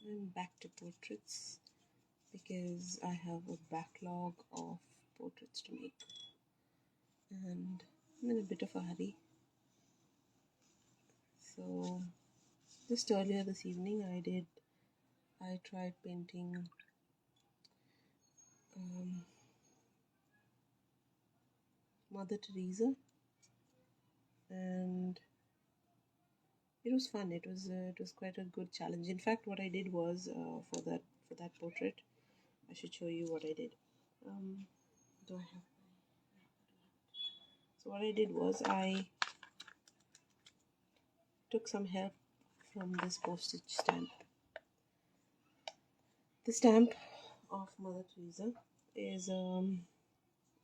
I'm back to portraits because I have a backlog of portraits to make and I'm in a bit of a hurry. So just earlier this evening I tried painting Mother Teresa, and it was fun. It was quite a good challenge. In fact, what I did was for that portrait, I should show you what I did. Do I have? So what I did was I took some help from this postage stamp. The stamp of Mother Teresa is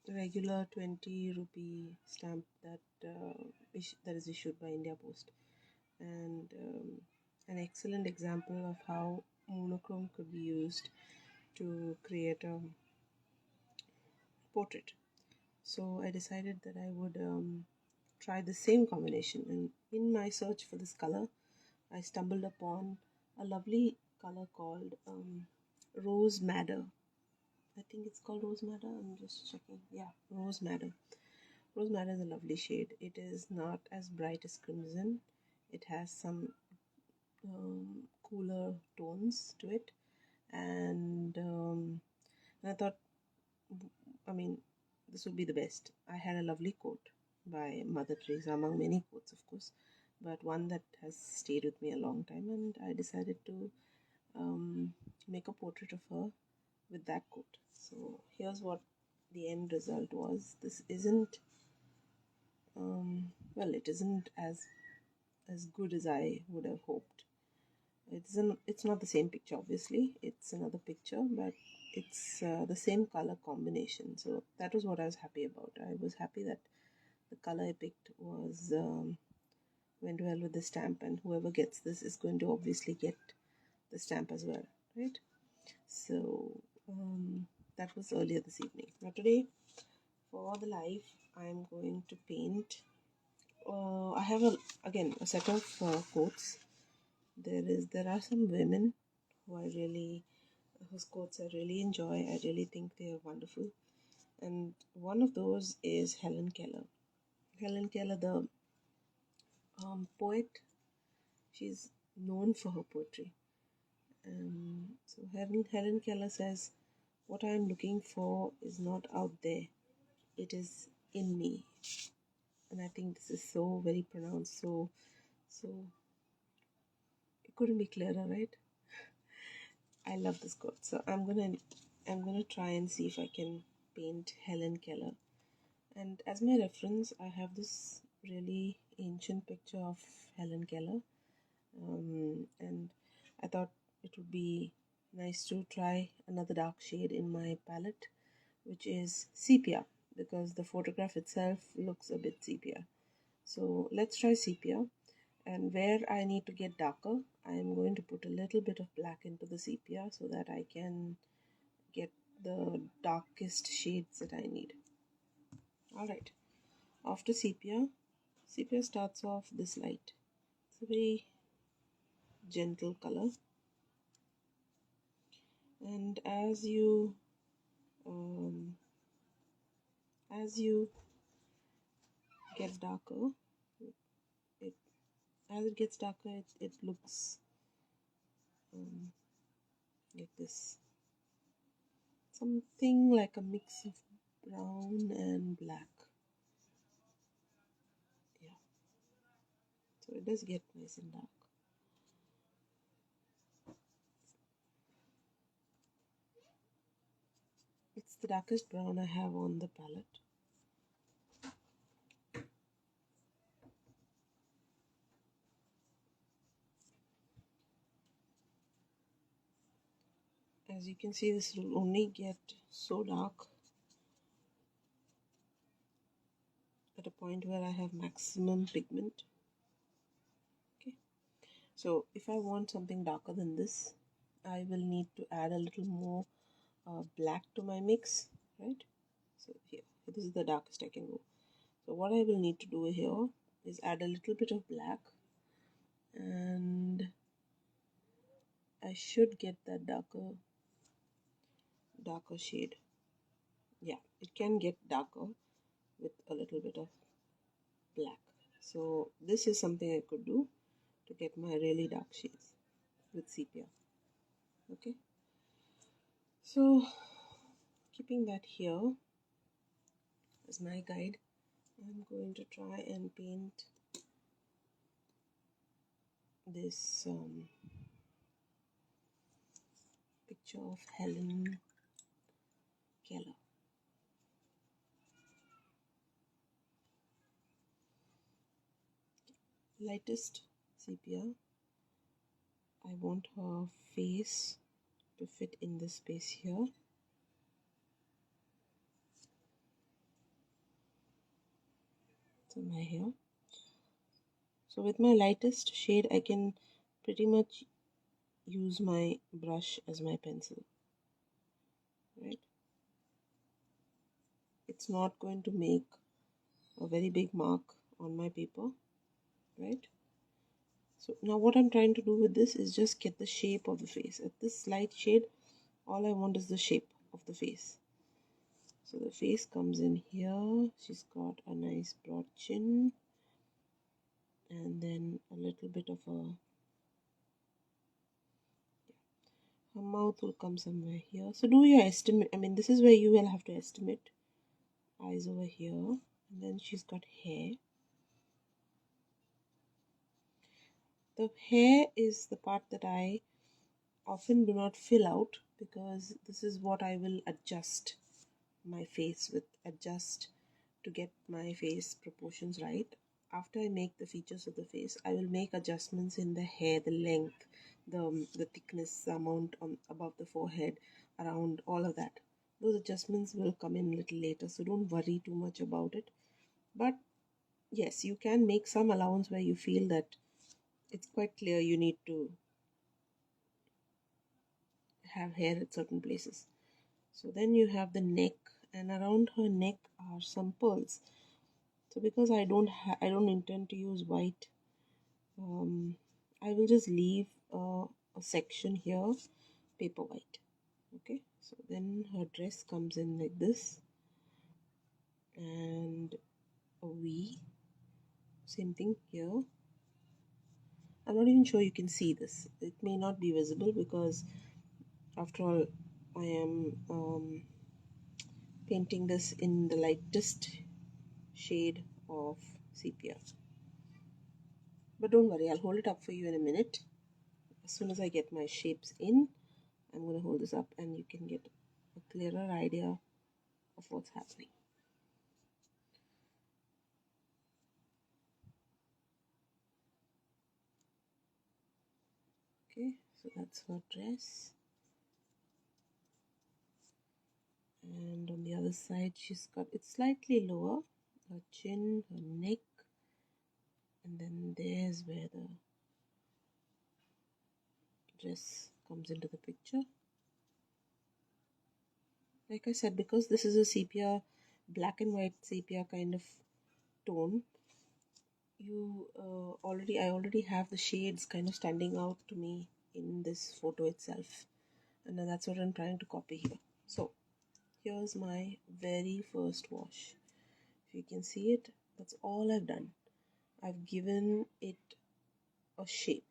regular 20 rupee stamp that is issued by India Post, and an excellent example of how monochrome could be used to create a portrait. So I decided that I would try the same combination, and in my search for this color I stumbled upon a lovely color called Rose Madder. I think it's called Rose Madder. I'm just checking. Yeah, Rose Madder. Rose Madder is a lovely shade. It is not as bright as crimson. It has some cooler tones to it, and I thought, I mean, this would be the best. I had a lovely quote by Mother Teresa, among many quotes, of course, but one that has stayed with me a long time, and I decided to make a portrait of her with that quote. So here's what the end result was. This isn't well, it isn't as good as I would have hoped. It's not the same picture, obviously. It's another picture, but it's the same color combination. So that was what I was happy about. I was happy that the color I picked was went well with the stamp, and whoever gets this is going to obviously get the stamp as well, right? So that was earlier this evening. Now today, for the live, I'm going to paint. I have again a set of quotes. There are some women whose quotes I really enjoy. I really think they are wonderful, and one of those is Helen Keller. Helen Keller, the poet. She's known for her poetry. So Helen Keller says, "What I am looking for is not out there; it is in me." And I think this is so very pronounced. So it couldn't be clearer, right? I love this quote. So I'm gonna try and see if I can paint Helen Keller. And as my reference, I have this really ancient picture of Helen Keller, and I thought it would be nice to try another dark shade in my palette, which is sepia, because the photograph itself looks a bit sepia. So let's try sepia, and where I need to get darker, I am going to put a little bit of black into the sepia so that I can get the darkest shades that I need. Alright, after sepia starts off this light. It's a very gentle color, and as you get darker, it as it gets darker, it looks like this, something like a mix of brown and black. Yeah, so it does get nice and dark. It's the darkest brown I have on the palette. As you can see, this will only get so dark at a point where I have maximum pigment. Okay, so if I want something darker than this, I will need to add a little more black to my mix, right? So here, this is the darkest I can go. So what I will need to do here is add a little bit of black, and I should get that darker shade. Yeah, it can get darker with a little bit of black. So this is something I could do to get my really dark shades with sepia. Okay, so keeping that here as my guide, I'm going to try and paint this picture of Helen Keller. Lightest sepia. I want her face to fit in this space here. So my hair. So with my lightest shade, I can pretty much use my brush as my pencil, right? It's not going to make a very big mark on my paper, right? So now what I'm trying to do with this is just get the shape of the face. At this light shade, all I want is the shape of the face. So the face comes in here. She's got a nice broad chin and then a little bit of her mouth will come somewhere here. So do your estimate. I mean, this is where you will have to estimate. Eyes over here, and then she's got hair. The hair is the part that I often do not fill out because this is what I will adjust my face with, adjust to get my face proportions right. After I make the features of the face, I will make adjustments in the hair, the length, the thickness, the amount on above the forehead, around all of that. Those adjustments will come in a little later, so don't worry too much about it. But yes, you can make some allowance where you feel that it's quite clear you need to have hair at certain places. So then you have the neck, and around her neck are some pearls. So because I don't intend to use white, I will just leave a section here paper white. Okay, so then her dress comes in like this, and a V, same thing here. I'm not even sure you can see this. It may not be visible because after all I am painting this in the lightest shade of sepia. But don't worry, I'll hold it up for you in a minute. As soon as I get my shapes in, I'm going to hold this up and you can get a clearer idea of what's happening. Okay, so that's her dress. And on the other side, she's got it slightly lower, her chin, her neck, and then there's where the dress comes into the picture. Like I said, because this is a sepia, black and white sepia kind of tone, I already have the shades kind of standing out to me in this photo itself, and that's what I'm trying to copy here. So here's my very first wash. If you can see it, that's all I've done. I've given it a shape,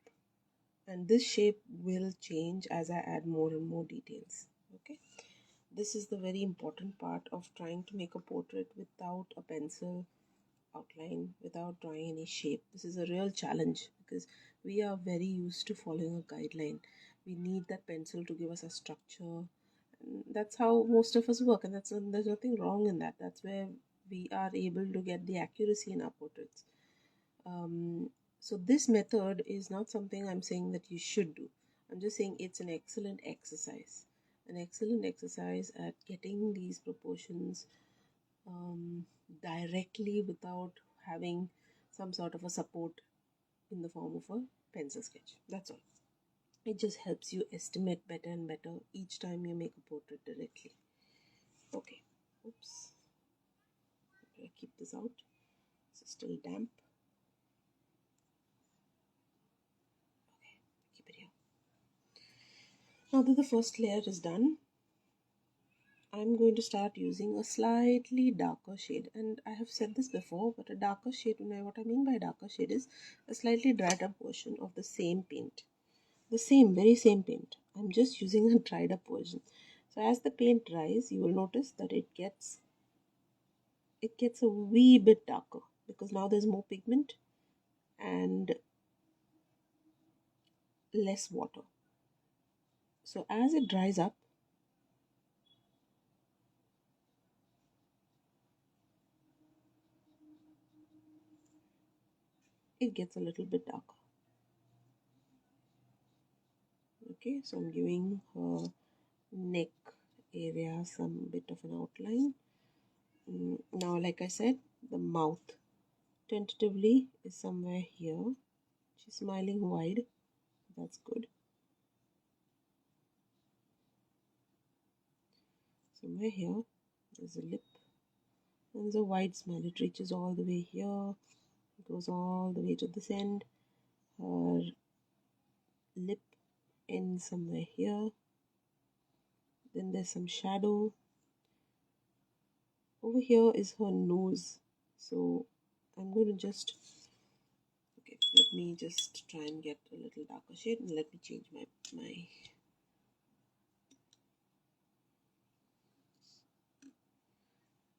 and this shape will change as I add more and more details. Okay, this is the very important part of trying to make a portrait without a pencil outline, without drawing any shape. This is a real challenge because we are very used to following a guideline. We need that pencil to give us a structure, and that's how most of us work, and there's nothing wrong in that. That's where we are able to get the accuracy in our portraits. So this method is not something I'm saying that you should do. I'm just saying it's an excellent exercise, at getting these proportions directly without having some sort of a support in the form of a pencil sketch. That's all. It just helps you estimate better and better each time you make a portrait directly. Okay, oops, I'll keep this out. It's still damp. Okay, keep it here. Now that the first layer is done, I'm going to start using a slightly darker shade. And I have said this before, but a darker shade, what I mean by darker shade is a slightly dried up version of the same paint. The very same paint. I'm just using a dried up version. So as the paint dries, you will notice that it gets a wee bit darker because now there's more pigment and less water. So as it dries up, it gets a little bit darker. Okay, so I'm giving her neck area some bit of an outline. Now, like I said, the mouth tentatively is somewhere here. She's smiling wide. That's good. Somewhere here, there's a lip. And there's a wide smile. It reaches all the way here. It goes all the way to this end. Her lip ends somewhere here. Then there's some shadow. Over here is her nose. So I'm going to just... Okay, let me just try and get a little darker shade. And let me change my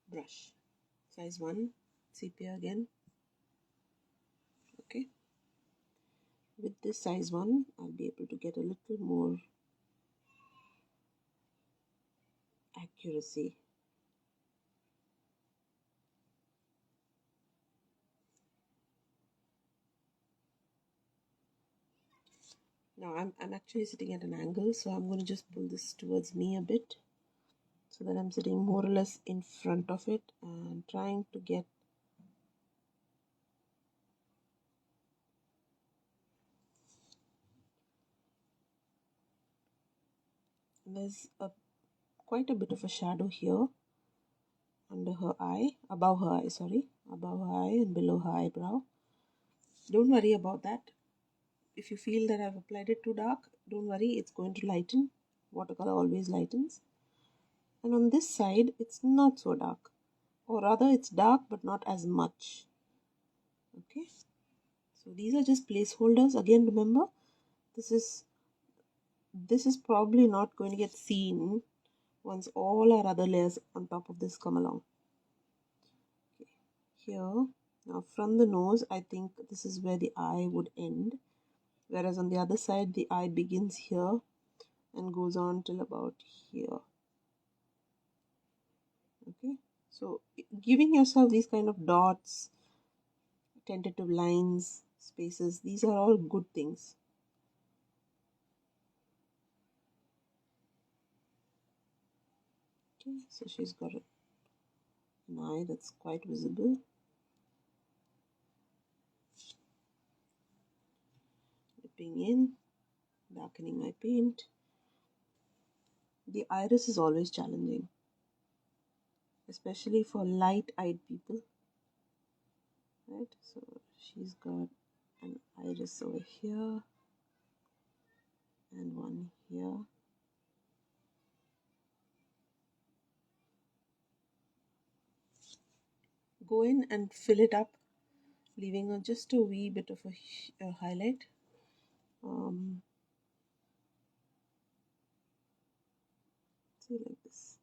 brush. Size 1, sepia again. Okay. With this size 1, I'll be able to get a little more accuracy. Now I'm actually sitting at an angle, so I'm going to just pull this towards me a bit so that I'm sitting more or less in front of it and trying to get there's quite a bit of a shadow here under her eye, above her eye, above her eye and below her eyebrow. Don't worry about that. If you feel that I've applied it too dark, don't worry, it's going to lighten. Watercolor always lightens. And on this side, it's not so dark. Or rather, it's dark, but not as much. Okay. So these are just placeholders. Again, remember, this is probably not going to get seen once all our other layers on top of this come along. Okay. Here, now from the nose, I think this is where the eye would end. Whereas on the other side, the eye begins here and goes on till about here. Okay, so giving yourself these kind of dots, tentative lines, spaces, these are all good things. Okay, so she's got an eye that's quite visible. Dipping in, darkening my paint. The iris is always challenging, especially for light-eyed people. Right, so she's got an iris over here and one here. Go in and fill it up, leaving just a wee bit of a highlight. See, like this.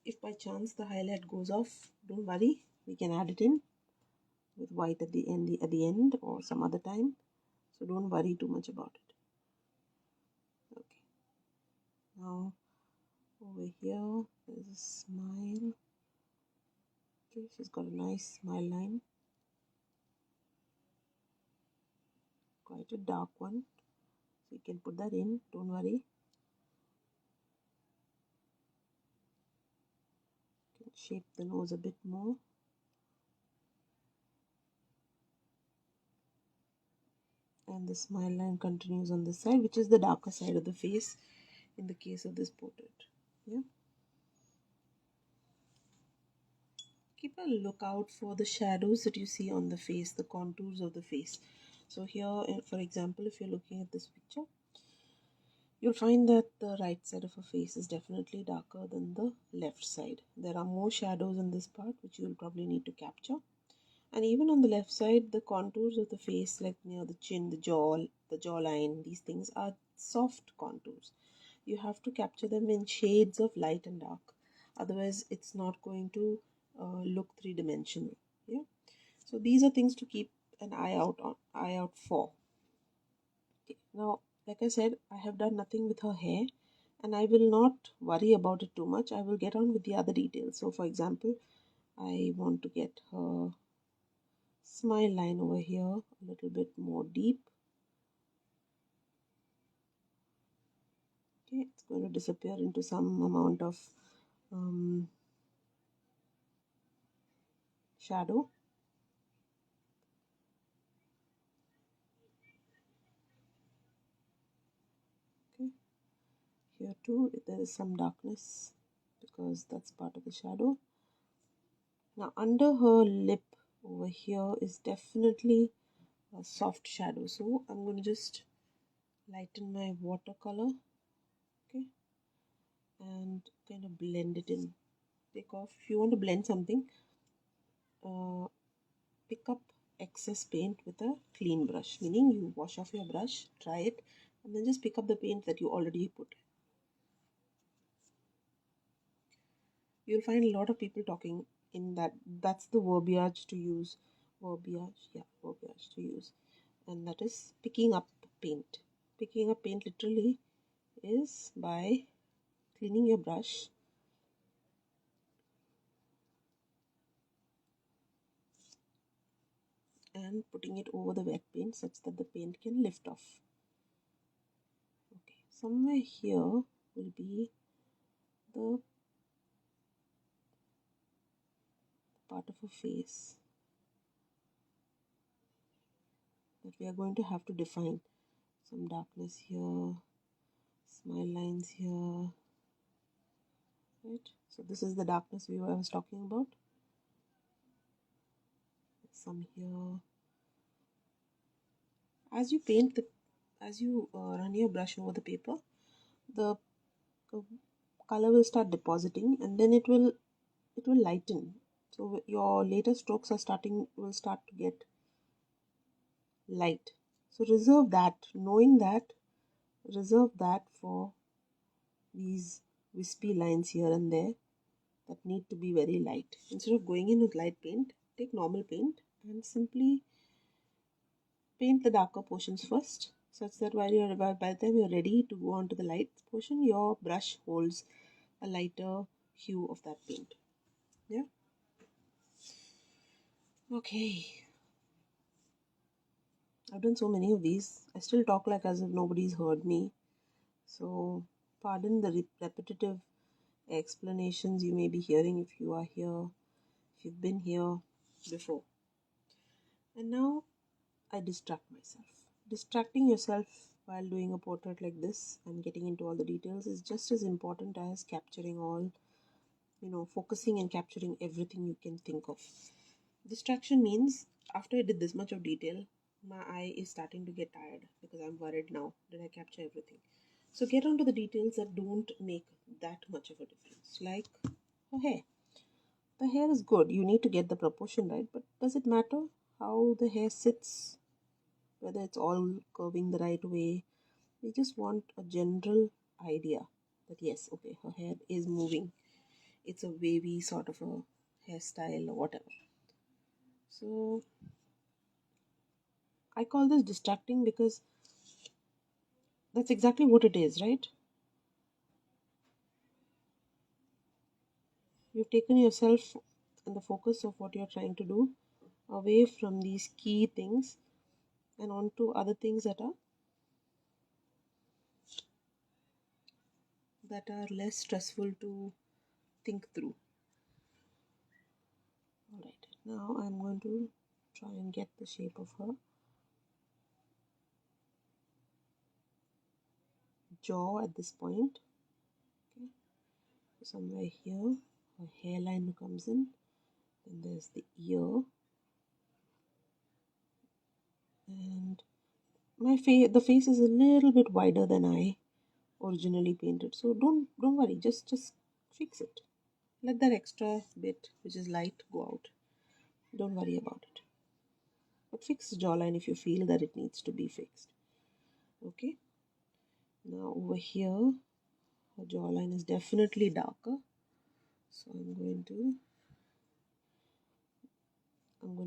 If by chance the highlight goes off, don't worry, we can add it in with white at the end or some other time. So don't worry too much about it. Okay. Now over here there's a smile. Okay, she's got a nice smile line. Quite a dark one. So you can put that in, don't worry. You can shape the nose a bit more. And the smile line continues on this side, which is the darker side of the face in the case of this portrait. Yeah. Keep a lookout for the shadows that you see on the face, the contours of the face. So here, for example, if you're looking at this picture, You'll find that the right side of her face is definitely darker than the left side. There are more shadows in this part which you'll probably need to capture. And even on the left side, the contours of the face, like near the chin, the jawline, these things are soft contours. You have to capture them in shades of light and dark. Otherwise, it's not going to look three-dimensional. Yeah. So these are things to keep an eye out for. Okay. Now, like I said, I have done nothing with her hair, and I will not worry about it too much. I will get on with the other details. So, for example, I want to get her smile line over here a little bit more deep. Okay, it's going to disappear into some amount of shadow. Okay, here too there is some darkness because that's part of the shadow. Now under her lip over here is definitely a soft shadow, so I'm going to just lighten my watercolor, okay, and kind of blend it in. Take off, if you want to blend something, pick up excess paint with a clean brush, meaning you wash off your brush, dry it, and then just pick up the paint that you already put. You'll find a lot of people talking in that's the verbiage to use. Verbiage to use. And that is picking up paint. Picking up paint literally is by cleaning your brush and putting it over the wet paint such that the paint can lift off. Okay, somewhere here will be the part of a face that we are going to have to define. Some darkness here, smile lines here, right? So this is the darkness I was talking about. Some here. As you run your brush over the paper, the color will start depositing, and then it will lighten. So your later strokes will start to get light. So reserve that for these wispy lines here and there that need to be very light. Instead of going in with light paint, take normal paint and simply paint the darker portions first, such that by the time you're ready to go on to the light portion, your brush holds a lighter hue of that paint. Yeah. Okay. I've done so many of these. I still talk like as if nobody's heard me. So pardon the repetitive explanations you may be hearing if you are here, if you've been here before. And now I distract myself. Distracting yourself while doing a portrait like this and getting into all the details is just as important as capturing all, focusing and capturing everything you can think of. Distraction means after I did this much of detail, my eye is starting to get tired because I'm worried now. Did I capture everything? So get onto the details that don't make that much of a difference. Like her hair. The hair is good. You need to get the proportion right, but does it matter how the hair sits? Whether it's all curving the right way? We just want a general idea that yes, okay, her hair is moving. It's a wavy sort of a hairstyle or whatever. So I call this distracting because that's exactly what it is, right? You've taken yourself and the focus of what you're trying to do away from these key things and onto other things that are less stressful to think through. Alright, now I'm going to try and get the shape of her jaw at this point. Okay, somewhere here her hairline comes in, then there's the ear, and the face is a little bit wider than I originally painted. So don't worry, just fix it. Let that extra bit which is light go out. Don't worry about it. But fix the jawline if you feel that it needs to be fixed. Okay. Now over here, her jawline is definitely darker. So I'm going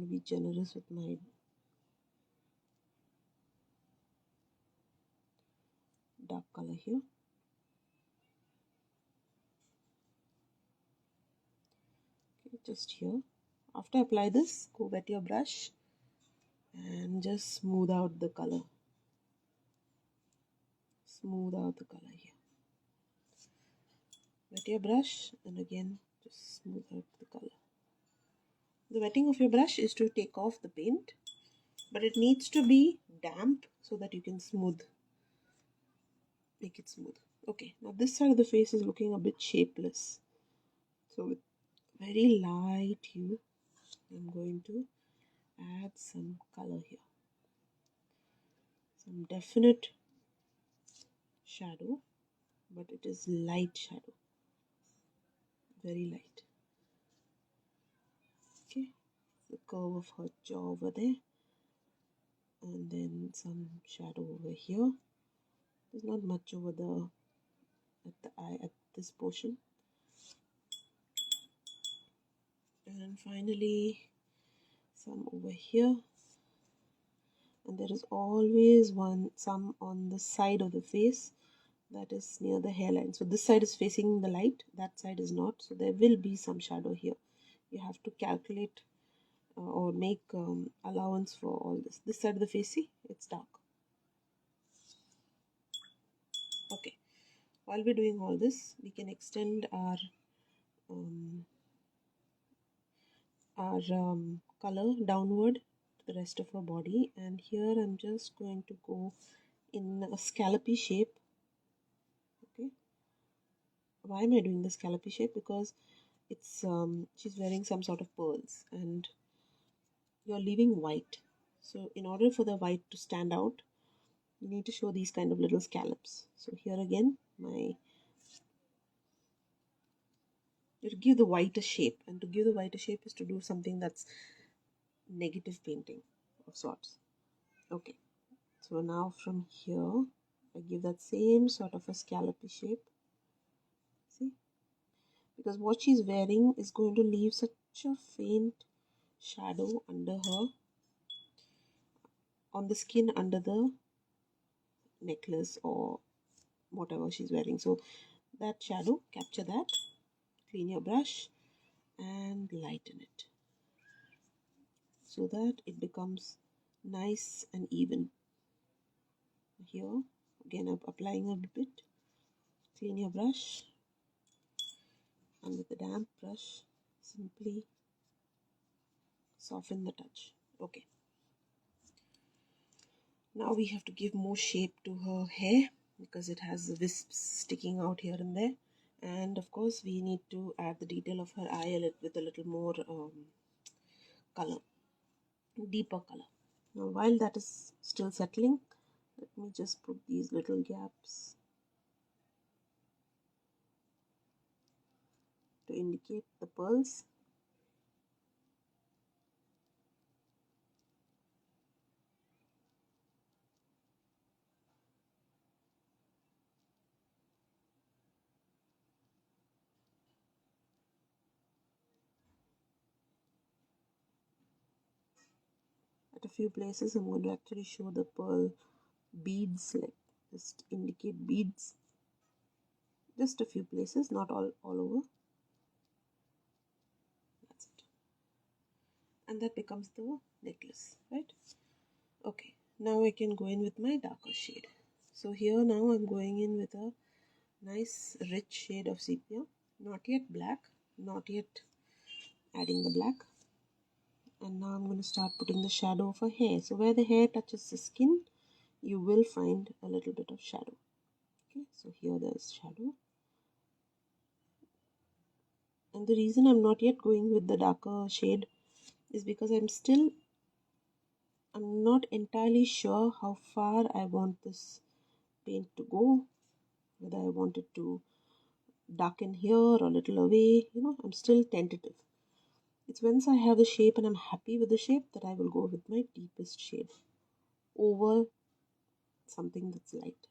to be generous with my dark color here. Okay, just here. After apply this, go wet your brush and just smooth out the color. Smooth out the color here. Wet your brush and again just smooth out the color. The wetting of your brush is to take off the paint, but it needs to be damp so that you can make it smooth. Okay, now this side of the face is looking a bit shapeless. So with very light hue, I'm going to add some color here. Some definite shadow, but it is light shadow. Very light. Okay, the curve of her jaw over there. And then some shadow over here. There's not much over at the eye at this portion. And finally some over here. And there is always some on the side of the face that is near the hairline. So this side is facing the light, that side is not. So there will be some shadow here. You have to calculate or make allowance for all this. This side of the face, see, it's dark. Okay. While we're doing all this, we can extend our color downward to the rest of her body, and here I'm just going to go in a scallopy shape. Okay, why am I doing the scallopy shape? Because it's she's wearing some sort of pearls and you're leaving white, so in order for the white to stand out, you need to show these kind of little scallops. So here again, to give the white a shape, and to give the white a shape is to do something that's negative painting of sorts. Okay, so now from here I give that same sort of a scallopy shape. See, because what she's wearing is going to leave such a faint shadow under her, on the skin under the necklace or whatever she's wearing. So that shadow, capture that, clean your brush and lighten it so that it becomes nice and even. Here again I'm applying a bit, clean your brush, and with the damp brush simply soften the touch. Okay, now we have to give more shape to her hair because it has the wisps sticking out here and there, and of course we need to add the detail of her eye with a little more color, deeper color. Now while that is still settling, let me just put these little gaps to indicate the pearls. At a few places I'm going to actually show the pearl beads, like just indicate beads. Just a few places, not all over. That's it. And that becomes the necklace, right? Okay, now I can go in with my darker shade. So here now I'm going in with a nice rich shade of sepia. Not yet black, not yet adding the black. And now I'm going to start putting the shadow of her hair. So where the hair touches the skin, you will find a little bit of shadow. Okay, so here there's shadow. And the reason I'm not yet going with the darker shade is because I'm not entirely sure how far I want this paint to go. whether I want it to darken here or a little away. I'm still tentative. It's once I have the shape and I'm happy with the shape that I will go with my deepest shade over something that's light.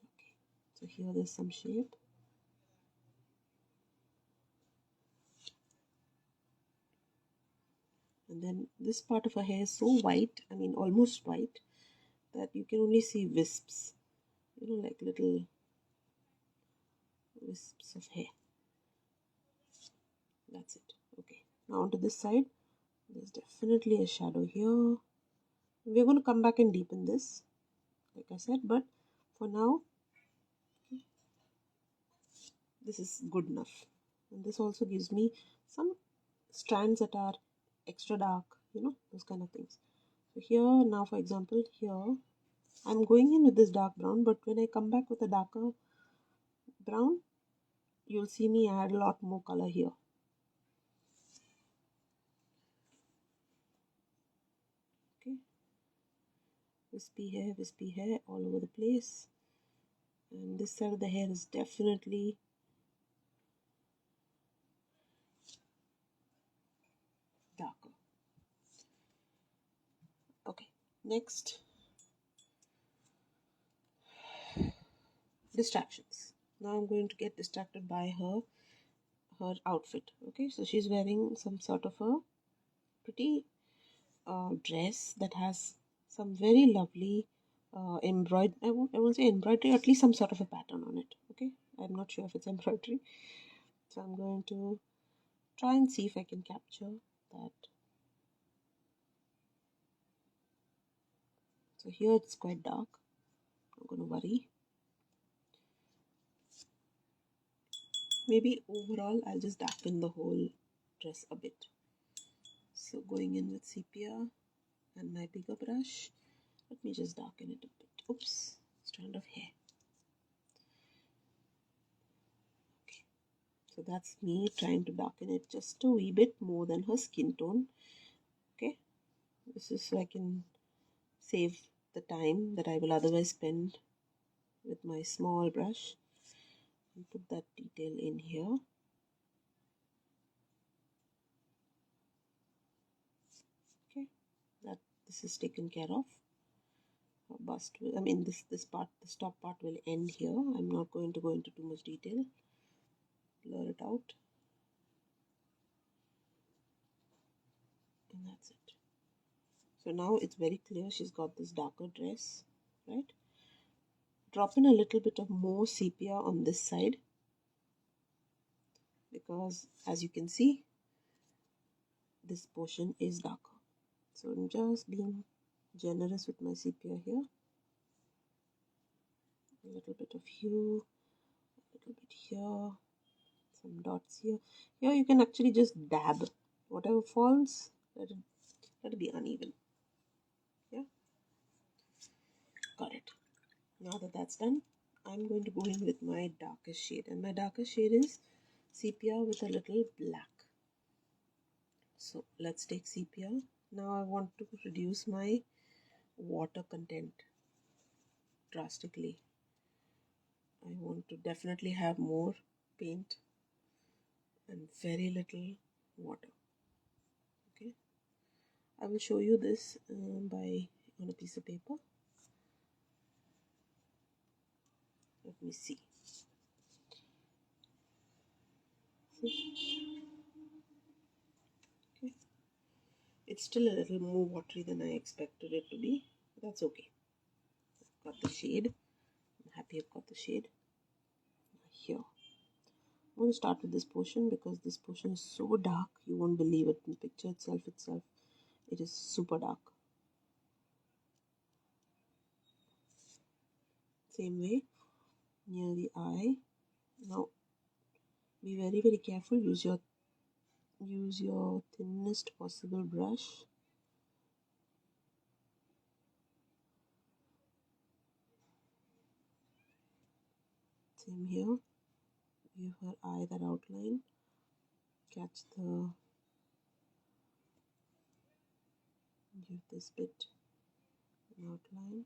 Okay, so here there's some shape. And then this part of her hair is so white, I mean almost white, that you can only see wisps, like little wisps of hair. That's it. Okay, now onto this side, there's definitely a shadow here. We're going to come back and deepen this, like I said, but for now, this is good enough. And this also gives me some strands that are extra dark, those kind of things. So here, now for example, here, I'm going in with this dark brown, but when I come back with a darker brown, you'll see me add a lot more color here. Okay, wispy hair all over the place. And this side of the hair is definitely darker. Okay, next, distractions. Now I'm going to get distracted by her outfit. Okay, so she's wearing some sort of a pretty dress that has some very lovely embroidery. I won't say embroidery, at least some sort of a pattern on it. Okay, I'm not sure if it's embroidery, so I'm going to try and see if I can capture that. So here it's quite dark. I'm going to worry. Maybe overall I'll just darken the whole dress a bit. So going in with sepia and my bigger brush, let me just darken it a bit. Oops, strand of hair. Okay, so that's me trying to darken it just a wee bit more than her skin tone. Okay, this is so I can save the time that I will otherwise spend with my small brush and put that detail in here. Okay, that this is taken care of. Bust will, I mean this part, this top part will end here. I'm not going to go into too much detail. Blur it out, and that's it. So now it's very clear she's got this darker dress, right? Drop in a little bit of more sepia on this side, because as you can see, this portion is darker. So I'm just being generous with my sepia here. A little bit of hue, a little bit here, some dots here. Here you can actually just dab. Whatever falls, let it be uneven. Yeah, got it. Now that that's done, I'm going to go in with my darkest shade, and my darkest shade is sepia with a little black. So let's take sepia. Now I want to reduce my water content drastically. I want to definitely have more paint and very little water. Okay, I will show you this on a piece of paper. Let me see. Okay, it's still a little more watery than I expected it to be. That's okay. I've got the shade. I'm happy I've got the shade. Here, I'm going to start with this portion because this portion is so dark you won't believe it. In the picture itself, it is super dark. Same way near the eye. Now be very very careful. Use your thinnest possible brush. Same here. Give her eye that outline. Catch give this bit an outline.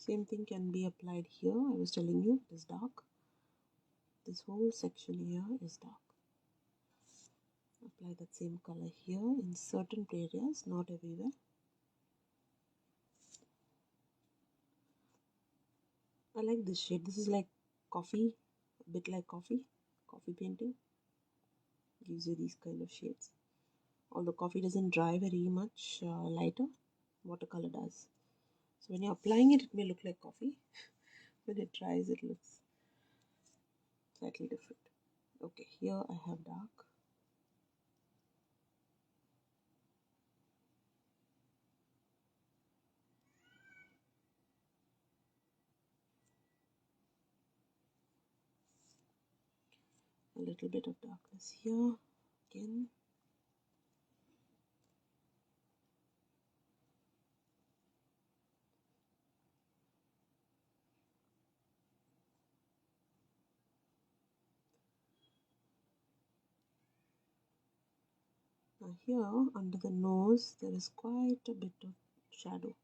Same thing can be applied here. I was telling you it is dark. This whole section here is dark. Apply that same color here in certain areas, not everywhere. I like this shade. This is like coffee, a bit like coffee painting. Gives you these kind of shades. Although coffee doesn't dry very much lighter, watercolor does. So when you're applying it, it may look like coffee. When it dries, it looks slightly different. Okay, here I have dark. A little bit of darkness here again. Now here under the nose there is quite a bit of shadow.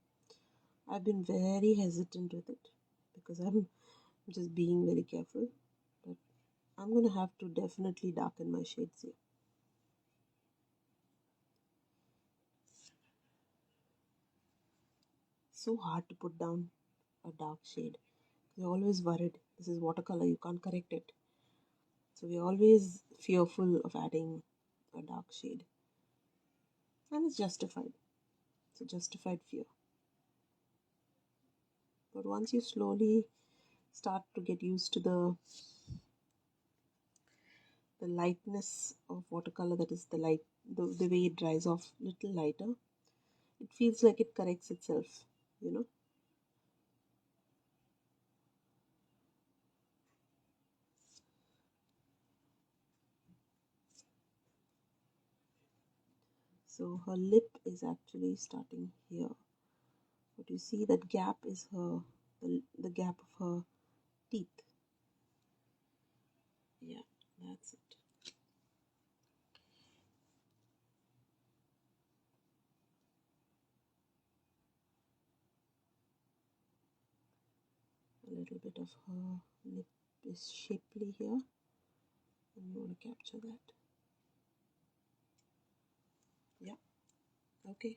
I've been very hesitant with it because I'm just being very careful, but I'm gonna have to definitely darken my shades here. So hard to put down a dark shade. You're always worried. This is watercolor, you can't correct it. So we're always fearful of adding a dark shade. And it's justified. It's a justified fear. But once you slowly start to get used to the lightness of watercolor, that is the light, the way it dries off little lighter, it feels like it corrects itself, you know. So her lip is actually starting here. But you see that gap is the gap of her teeth. Yeah, that's it. A little bit of her lip is shapely here, and you want to capture that. Yeah, okay.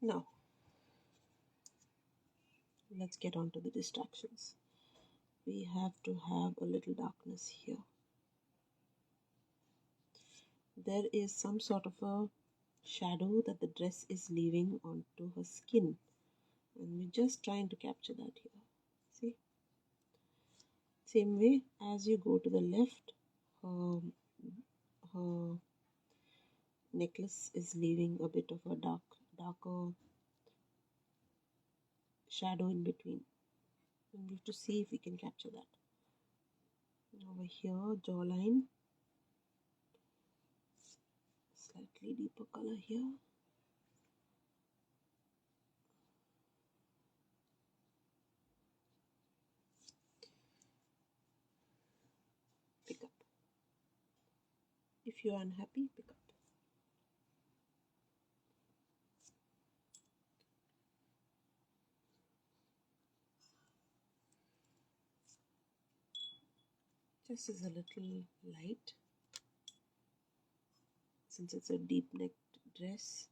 Now, let's get on to the distractions. We have to have a little darkness here. There is some sort of a shadow that the dress is leaving onto her skin, and we're just trying to capture that here. See? Same way as you go to the left, her necklace is leaving a bit of a darker shadow in between, and we have to see if we can capture that. Over here, jawline, slightly deeper color here. Pick up. If you are unhappy, pick up. Just as a little light, since it's a deep necked dress,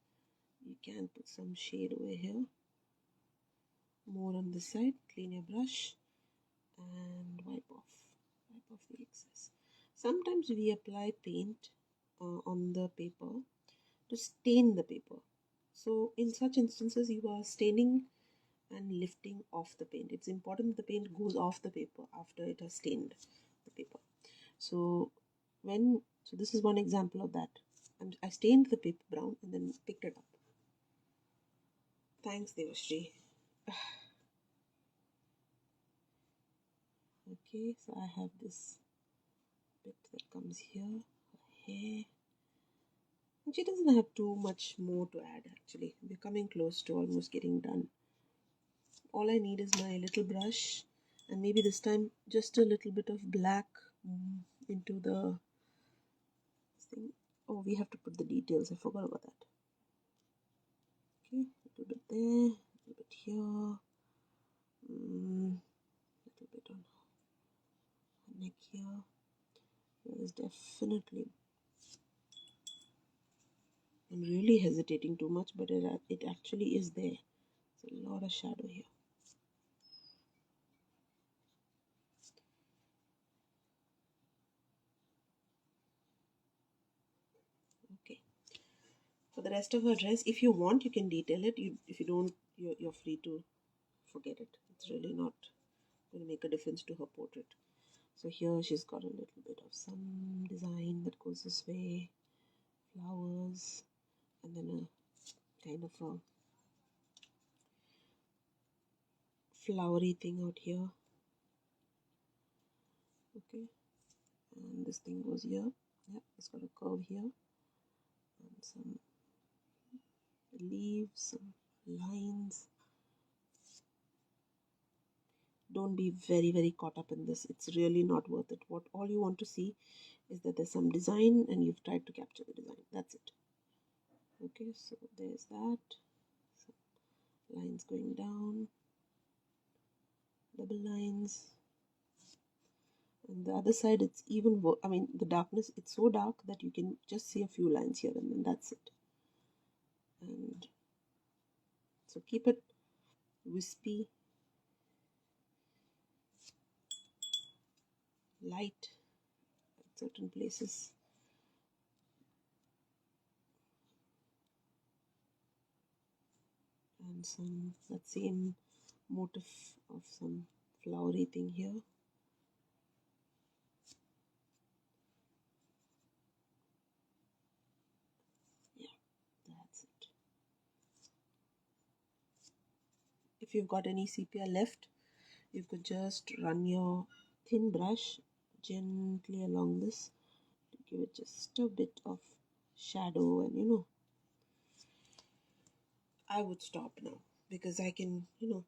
you can put some shade over here, more on this side. Clean your brush and wipe off the excess. Sometimes we apply paint on the paper to stain the paper. So in such instances, you are staining and lifting off the paint. It's important that the paint goes off the paper after it has stained the paper. So this is one example of that. And I stained the paper brown and then picked it up. Thanks, Devashri. Okay, so I have this bit that comes here, her hair. And she doesn't have too much more to add actually. We're coming close to almost getting done. All I need is my little brush, and maybe this time just a little bit of black into the thing. Oh, we have to put the details. I forgot about that. Okay, a little bit there, a little bit here. little bit on her neck here. There is definitely, I'm really hesitating too much, but it actually is there. There's a lot of shadow here. Okay. For the rest of her dress, if you want, you can detail it. If you don't, you're free to forget it. It's really not going to make a difference to her portrait. So here she's got a little bit of some design that goes this way, flowers, and then a kind of a flowery thing out here. Okay, and this thing goes here. Yeah, it's got a curve here, and some leaves, some lines. Don't be very caught up in this. It's really not worth it. What all you want to see is that there's some design and you've tried to capture the design. That's it. Okay, so there's that. Some lines going down, double lines. And the other side, it's even, I mean, the darkness, it's so dark that you can just see a few lines here and then that's it. And so keep it wispy, light at certain places. And some, that same motif of some flowery thing here. Yeah, that's it. If you've got any sepia left, you could just run your thin brush gently along this to give it just a bit of shadow. And I would stop now because I can go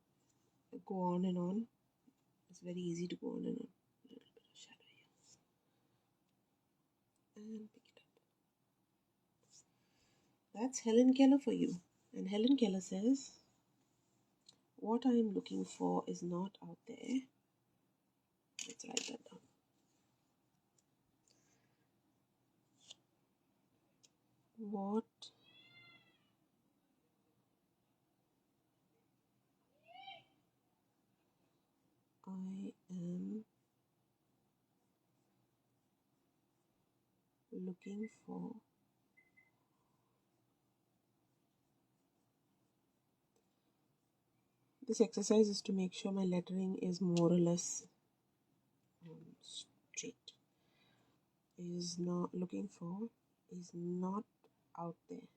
on and on. It's very easy to go on and on. A little bit of shadow here and pick it up. That's Helen Keller for you. And Helen Keller says, what I am looking for is not out there. Let's write that down. What I am looking for this exercise is to make sure my lettering is more or less straight. Is not looking for is not out there.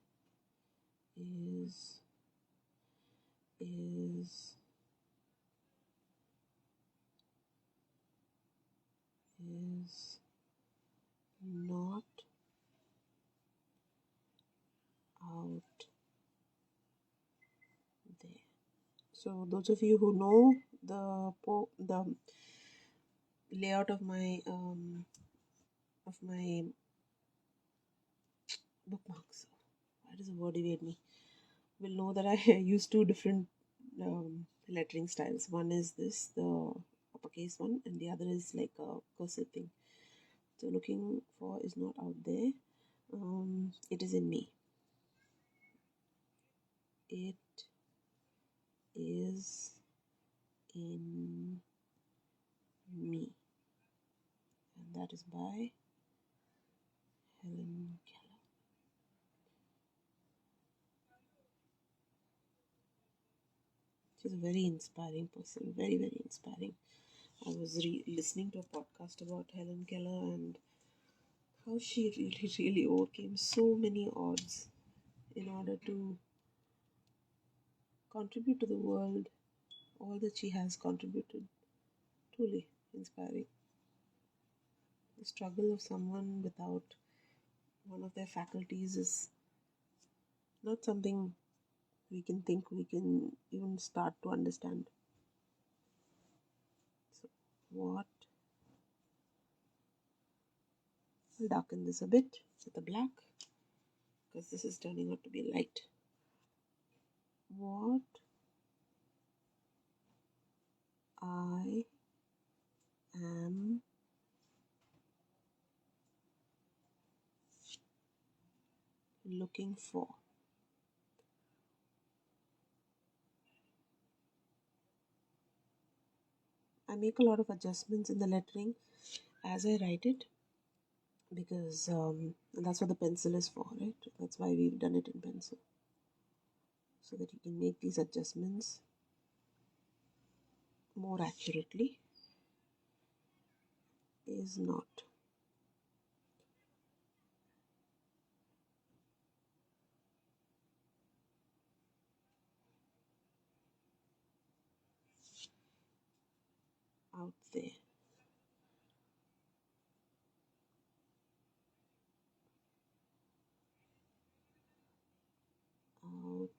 Is not out there. So those of you who know the layout of my bookmarks, why does the word evade me, will know that I use two different lettering styles. One is this, the uppercase one, and the other is like a cursive thing. So looking for is not out there. It is in me. It is in me. And that is by Helen Keller. She's a very inspiring person, very inspiring. I was listening to a podcast about Helen Keller and how she really overcame so many odds in order to contribute to the world all that she has contributed. Truly inspiring. The struggle of someone without one of their faculties is not something we can think we can even start to understand. So what, I'll darken this a bit with the black because this is turning out to be light. What looking for. I make a lot of adjustments in the lettering as I write it, because that's what the pencil is for, right? That's why we've done it in pencil, so that you can make these adjustments more accurately. Is not out there. Out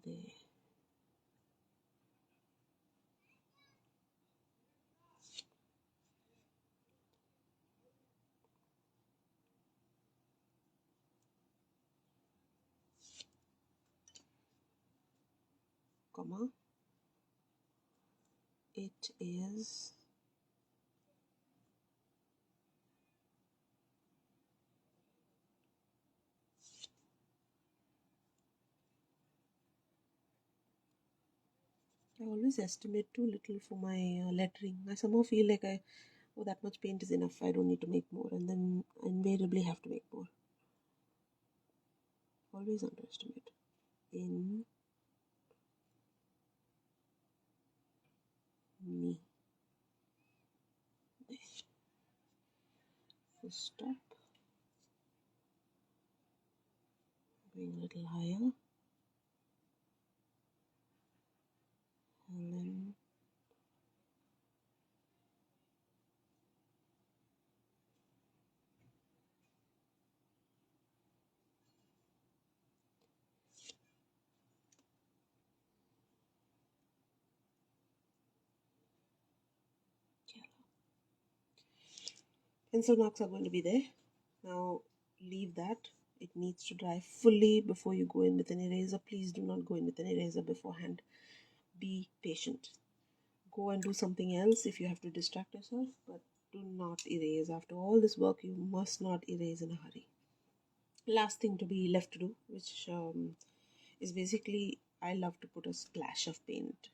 there. Comma. It is I always estimate too little for my lettering. I somehow feel like oh, that much paint is enough, I don't need to make more, and then I invariably have to make more. Always underestimate. In me. There. So stop. Going a little higher. Helen Keller. Pencil marks are going to be there. Now leave that. It needs to dry fully before you go in with an eraser. Please do not go in with an eraser beforehand. Be patient. Go and do something else if you have to distract yourself, but do not erase. After all this work, you must not erase in a hurry. Last thing to be left to do, which is basically, I love to put a splash of paint.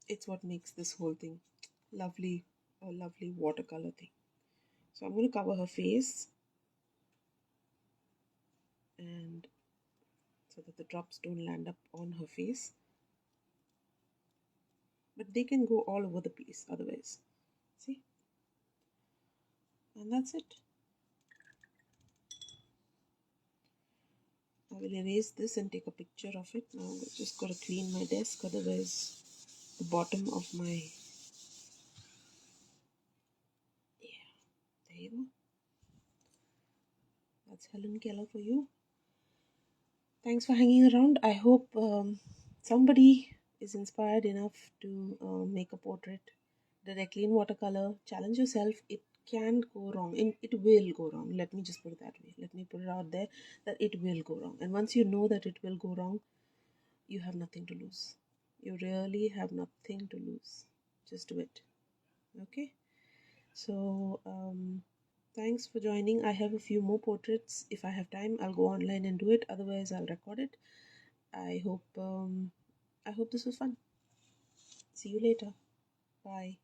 It's what makes this whole thing lovely, a lovely watercolor thing. So I'm going to cover her face, and so that the drops don't land up on her face, but they can go all over the place otherwise. See? And that's it. I will erase this and take a picture of it. Now I'm just got to clean my desk, otherwise the bottom of my, yeah, there you go. That's Helen Keller for you. Thanks for hanging around. I hope somebody is inspired enough to make a portrait directly in watercolor. Challenge yourself. It can go wrong, and it will go wrong. Let me just put it that way. Let me put it out there that it will go wrong. And once you know that it will go wrong, you have nothing to lose. You really have nothing to lose. Just do it. Okay? So, thanks for joining. I have a few more portraits. If I have time, I'll go online and do it. Otherwise, I'll record it. I hope this was fun. See you later. Bye.